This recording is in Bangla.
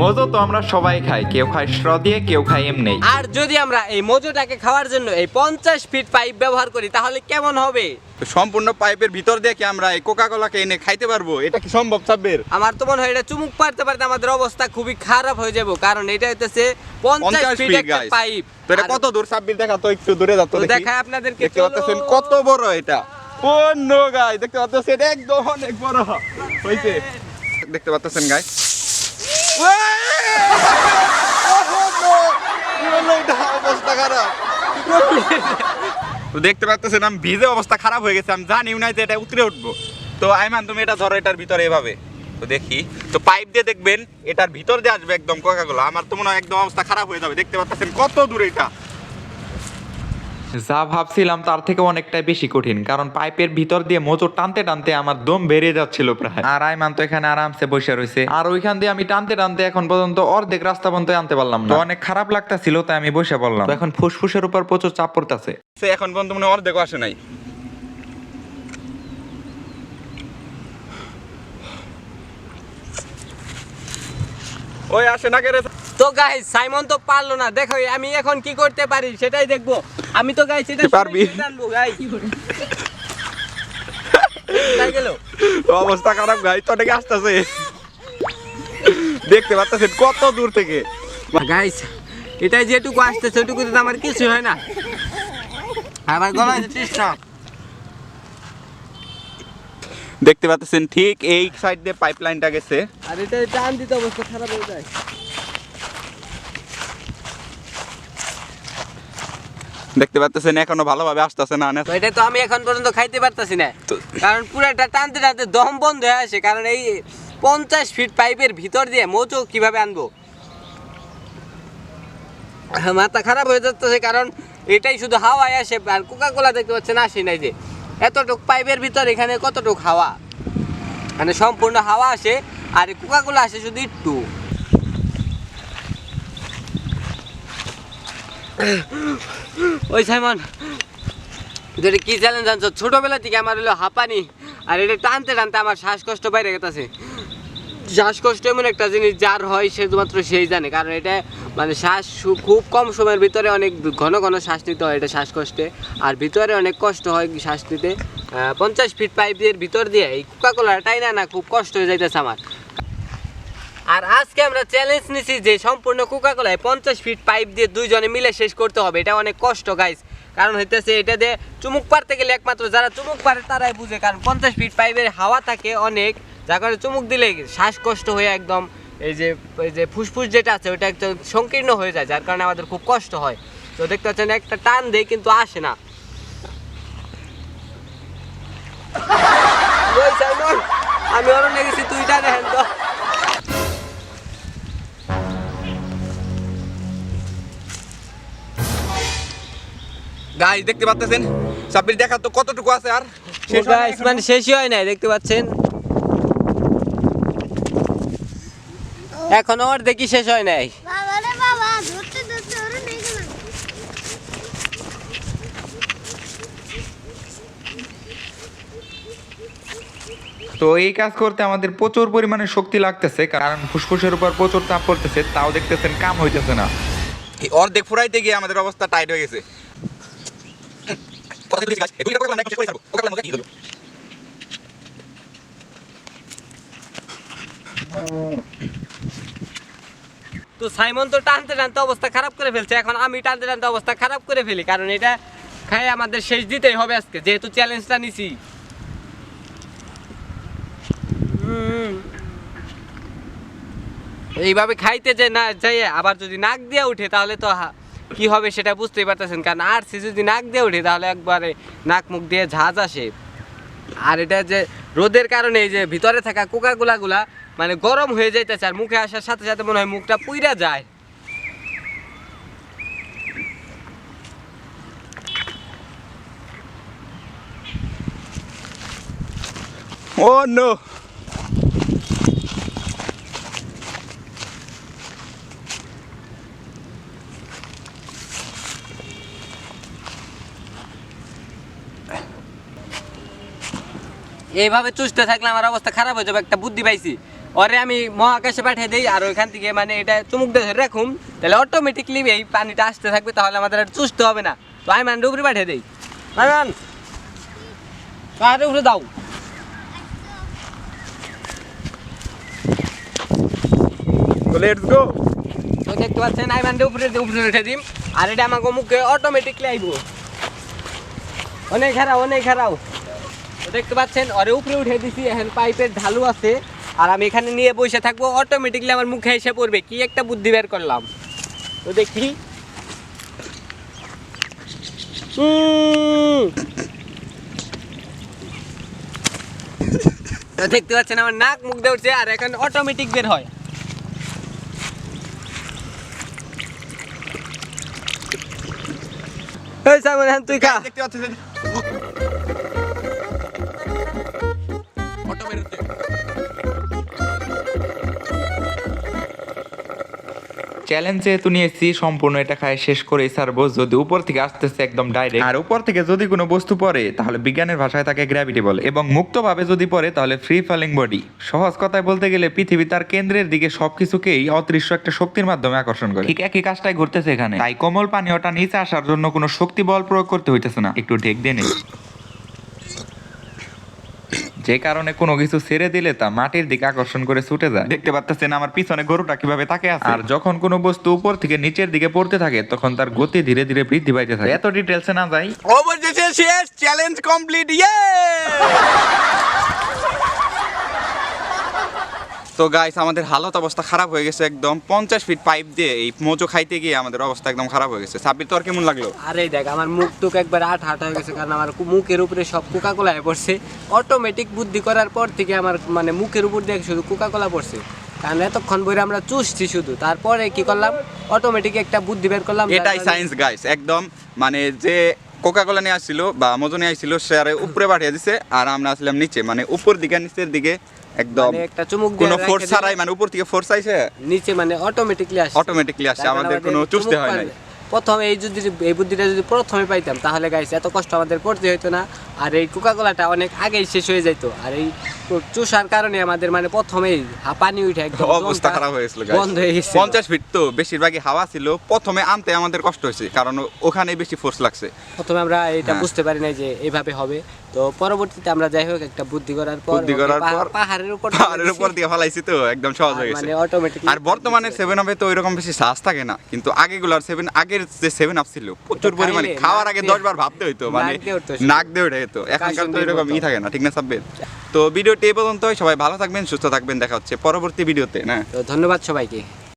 মজো তো আমরা সবাই খাই, কেউ খায় স্ট্র দিয়ে, কেউ খায় এমনি। আর যদি আমরা এই মজুটাকে খাওয়ার জন্য এই 50 ফিট পাইপ ব্যবহার করি তাহলে কেমন হবে? সম্পূর্ণ পাইপের ভিতর দিয়ে কি আমরা এই কোকা কোলাকে এনে খাইতে পারবো? এটা কি সম্ভব সাব্বির? আমার তো মনে হয় এটা চুমুক পারতে পারতে আমাদের অবস্থা খুবই খারাপ হয়ে যাবে, কারণ এটা হইতেছে 50 ফিট একটা guys। পাইপ। তো এটা কত দূর সাব্বির? দেখা তো, একটু দূরে যাও তো দেখি। দেখাই আপনাদেরকে, দেখতে পাচ্ছেন কত বড় এটা। ও নো গাইস, দেখতে পাচ্ছেন এটা একদম অনেক বড় হইছে। দেখতে পাচ্ছেন গাইস, অবস্থা খারাপ। তো দেখতে পাচ্ছেন আমি ভিজে অবস্থা খারাপ হয়ে গেছে। আমি জানিও না যে এটা উতরে উঠবো। তো আইমান তুমি এটা ধরো, এটার ভিতরে এভাবে তো দেখি, তো পাইপ দিয়ে দেখবেন এটার ভিতর দিয়ে আসবে একদম কোকাকোলা। আমার তো মনে হয় একদম অবস্থা খারাপ হয়ে যাবে। দেখতে পাচ্ছেন কত দূরে এটা। যা ভাবছিলাম তার থেকে অনেকটাই বেশি কঠিন, কারণ পাইপের ভিতর দিয়ে মোচড় টানতে টানতে আমার দম বেরিয়ে যাচ্ছিল প্রায়। আর আইমান তো এখানে আরামসে বসে রয়েছে, আর ওইখান দিয়ে আমি টানতে টানতে এখন পর্যন্ত অর্ধেক রাস্তা পর্যন্ত আনতে পারলাম না। তো অনেক খারাপ লাগতাছিল, তাই আমি বসে পড়লাম। তো এখন ফুসফুসের উপর প্রচুর চাপ পড়তেছে। সে এখন পর্যন্ত মনে হয় অর্ধেক আসে নাই। ওই আসে না কেরে। তো গাইস সাইমন তো পারলো না, দেখো আমি এখন কি করতে পারি সেটাই দেখবো। আমি তো গাইস এটা পারবি? টানবো গাইস। তাই গেল অবস্থা খারাপ গাইস, তো থেকে আসতেছে। দেখতে পাচ্ছেন কত দূর থেকে গাইস, এটা যেটুকু আসতেছে ওটুকুতে তো আমার কিছু হয় না। আমার গলা তৃষ্ণা। দেখতে পাচ্ছেন ঠিক এই সাইড দিয়ে পাইপলাইনটা গেছে। আর এটা টান দিতে অবস্থা খারাপ হয়ে যায়। দেখতে পাচ্ছেন এখনো ভালোভাবে আসতেছে না। তো এটা তো আমি এখন পর্যন্ত খাইতে পারতাছি না, কারণ পুরাটা টানতে টানতে দম বন্ধ হয়ে আসে। কারণ এই 50 ফিট পাইপের ভিতর দিয়ে মোচো কিভাবে আনবো, মাথা খারাপ হয়ে যাচ্ছে। কারণ এটাই শুধু হাওয়ায় আসে, আর কোকাকোলা দেখতে পাচ্ছেন আসে নাই। যে এতটুক পাইপের ভিতর এখানে কতটুক হাওয়া, মানে সম্পূর্ণ হাওয়া আসে, আর কোকাকোলা আসে শুধু একটু। ওই সাইমন, এটা কি চ্যালেঞ্জ আনছো? ছোটবেলা থেকে আমার হলো হাঁপানি, আর এটা টানতে টানতে আমার শ্বাসকষ্ট বাইরে গেছে। শ্বাসকষ্ট এমন একটা জিনিস যার হয় শুধুমাত্র সেই জানে, কারণ এটা মানে শ্বাস খুব কম সময়ের ভিতরে অনেক ঘন ঘন শ্বাস নিতে হয় এটা শ্বাসকষ্টে, আর ভিতরে অনেক কষ্ট হয় শ্বাস নিতে। 50 ফিট পাইপের ভিতর দিয়ে এই কোকাকোলাটাই না খুব কষ্ট হয়ে যাইতেছে আমার। আর আজকে আমরা চ্যালেঞ্জ নিছি যে সম্পূর্ণ কোকাকোলায় 50 ফিট পাইপ দিয়ে দুইজনে মিলে শেষ করতে হবে। এটা অনেক কষ্ট গাইস, কারণ হইতেছে এটা দিয়ে চুমুক পারতে গেলে একমাত্র যারা চুমুক পারে তারাই বুঝে, কারণ 50 ফিট পাইপের হাওয়া থাকে অনেক, যার কারণে চুমুক দিলে শ্বাসকষ্ট হয়ে একদম এই যে ফুসফুস যেটা আছে ওইটা একদম সংকীর্ণ হয়ে যায়, যার কারণে আমাদের খুব কষ্ট হয়। তো দেখতে পাচ্ছেন একটা টান দেয় কিন্তু আসে না। আমি ওর লেগেছি, তুই টানে হেন তো। গাইস দেখতে পাচ্ছেন সাব্বির, দেখা তো কতটুকু আছে। আর শেষ হয় নাই এখনো। মানে শেষই হয় নাই, দেখতে পাচ্ছেন এখনো ওর দেখি শেষ হয় নাই। বাবা রে বাবা, ধরতে ধরতে ওরে নিয়ে গেলাম। তো এই কাজ করতে আমাদের প্রচুর পরিমাণে শক্তি লাগতেছে, কারণ ফুসফুসের উপর প্রচুর চাপ পড়তেছে, তাও দেখতেছেন কাম হইতেছে না। এই অর্ধেক ফুরাইতে গিয়ে আমাদের অবস্থা টাইট হয়ে গেছে। তো সাইমন তো টানতে টানতে অবস্থা খারাপ করে ফেলছে, এখন আমি টানতে টানতে অবস্থা খারাপ করে ফেলি, কারণ এটা খাই আমাদের শেষ দিতেই হবে আজকে, যেহেতু চ্যালেঞ্জটা নিছি। এইভাবে খাইতে যে না যাই আবার যদি নাক দিয়ে উঠে তাহলে তো কি হবে সেটা বুঝতেই পারতেছেন, কারণ আর সে যদি নাক দিয়ে উঠে তাহলে একবারে নাক মুখ দিয়ে ঝাঁজ আসে। আর এটা যে রোদের কারণে এই যে ভিতরে থাকা কোকাকোলাগুলা মানে গরম হয়ে যাইতেছে, আর মুখে আসার সাথে সাথে মনে হয় মুখটা পুইরা যায়। ও নো, এইভাবে চুষতে থাকলে আমার অবস্থা খারাপ হয়ে যাবে। একটা বুদ্ধি পাইছি, ওরে আমি মহাকাশে পাঠিয়ে দিই আর ওইখান থেকে মানে এটা চুমুক দিয়ে ধরে রাখুম, তাহলে অটোমেটিকলি এই পানিটা আসতে থাকবে, তাহলে আমাদের আর চুষতে হবে না। তো আইমানের উপরে পাঠিয়ে দিই। আইমান পাহাড়ের উপরে দাও। তো লেটস গো। তো দেখতে পাচ্ছেন আইমানের উপরে উঠে দিম, আর এটা আমাকে মুখে অটোমেটিকলি আইব। অনেক খারাও। তো দেখতে পাচ্ছেন ওরে উপরে উঠে দিছি, এখন পাইপের ঢালু আছে আর আমি এখানে নিয়ে বসে থাকবো, অটোমেটিকলি আমার মুখে এসে পড়বে। কি একটা বুদ্ধি বের করলাম, তো দেখি। তো দেখতে পাচ্ছেন আমার নাক মুখ দিয়ে উঠছে আর এখন অটোমেটিক বের হয়। এই সামনে তুই খা। দেখতে পাচ্ছেন অটো বেরোচ্ছে। চ্যালেঞ্জ যেহেতু নিয়েছি, সম্পূর্ণ এটা খায় শেষ করে ছাড়বো। যদি উপর থেকে আসতেছে একদম ডাইরেক্ট, আর উপর থেকে যদি কোনো বস্তু পড়ে তাহলে বিজ্ঞানের ভাষায় তাকে গ্র্যাভিটি বলে, এবং মুক্তভাবে যদি পড়ে তাহলে ফ্রি ফলিং বডি। সহজ কথায় বলতে গেলে পৃথিবী তার কেন্দ্রের দিকে সবকিছুকেই অদৃশ্য একটা শক্তির মাধ্যমে আকর্ষণ করে। ঠিক একই কাজটাই ঘটতেছে এখানে, তাই কোমল পানীয়টা নিচে আসার জন্য কোনো শক্তি বল প্রয়োগ করতে হইতেছে না, একটু ঢেক দিয়ে নেই। যে কারণে কোনো কিছু ছেড়ে দিলে তা মাটির দিকে আকর্ষণ করে ছুটে যায়। দেখতে পাচ্ছেন আমার পিছনে গরুটা কিভাবে তাকে আছে। আর যখন কোনো বস্তু উপর থেকে নিচের দিকে পড়তে থাকে তখন তার গতি ধীরে ধীরে বৃদ্ধি পাইতে থাকে। এত ডিটেলসে না যাই, অবশেষে শেষ, চ্যালেঞ্জ কমপ্লিট। ইয়ে! তো গাইস আমাদের হালত অবস্থা খারাপ হয়ে গেছে একদম। 50 ফিট পাইপ দিয়ে এই মোচো খাইতে গিয়ে আমাদের অবস্থা একদম খারাপ হয়ে গেছে। সাব্বির তোর কেমন লাগলো? আরে দেখ আমার মুখ টুক একবার আট হয়ে গেছে, কারণ আমার মুখের উপরে সব কোকাকোলা হয়ে পড়ছে। অটোমেটিক বুদ্ধি করার পর থেকে আমার মানে মুখের উপর দিয়ে শুধু কোকাকোলা পড়ছে, কারণ এতক্ষণ বইরে আমরা চুষছি শুধু। তারপরে কি করলাম, অটোমেটিক একটা বুদ্ধি বের করলাম। এটাই সায়েন্স গাইস, একদম মানে যে কোকাকোলা নিয়ে আসছিল বা মজো নিয়ে আসছিল সে আরে উপরে পাঠিয়ে দিছে, আর আমরা আসলাম নিচে, মানে উপর দিকে নিচের দিকে একদম মানে একটা চুমুক দিয়ে কোনো রেখে ফোর্স দিলে ছাড়াই, মানে উপর থেকে ফোর্স আইছে নিচে মানে অটোমেটিকলি আসে। অটোমেটিকলি আসে, আমাদের কোনো চুষতে হয় নাই। প্রথম এই বুদ্ধিটা যদি প্রথমে পাইতাম তাহলে গাইস এত কষ্ট আমাদের করতে হতো না, আর এই কোকাকোলাটা অনেক আগেই শেষ হয়ে যেত। আর এই চুষার কারণে আমাদের মানে প্রথমেই পানি উঠে একদম অবস্থা খারাপ হয়েছিল গাইস। বন্ধ হয়ে গেছে। 50 ফিট তো বেশিরভাগই হাওয়া ছিল, প্রথমে আনতে আমাদের কষ্ট হয়েছে কারণ ওখানে বেশি ফোর্স লাগছে। প্রথমে আমরা এটা হ্যাঁ। বুঝতে পারি না যে এইভাবে হবে। তো পরবর্তীতে আমরা যাই হোক একটা বুদ্ধি করার পর পাহাড়ের উপর দিয়ে ফলাইছি, তো একদম সহজ হয়ে গেছে। মানে অটোমেটিক। আর বর্তমানে 7 আপে তো ওইরকম বেশি সাহস থাকে না, কিন্তু আগের যে 7 আপ ছিল প্রচুর পরিমাণে খাওয়ার আগে 10 বার ভাবতে হইতো, মানে নাক দিয়ে উঠে যেত। এখনকার তো এরকম থাকে না, ঠিক না সাব্বির? তো ভিডিওটি এই পর্যন্তই। সবাই ভালো থাকবেন, সুস্থ থাকবেন, দেখা হচ্ছে পরবর্তী ভিডিওতে না। তো ধন্যবাদ সবাইকে।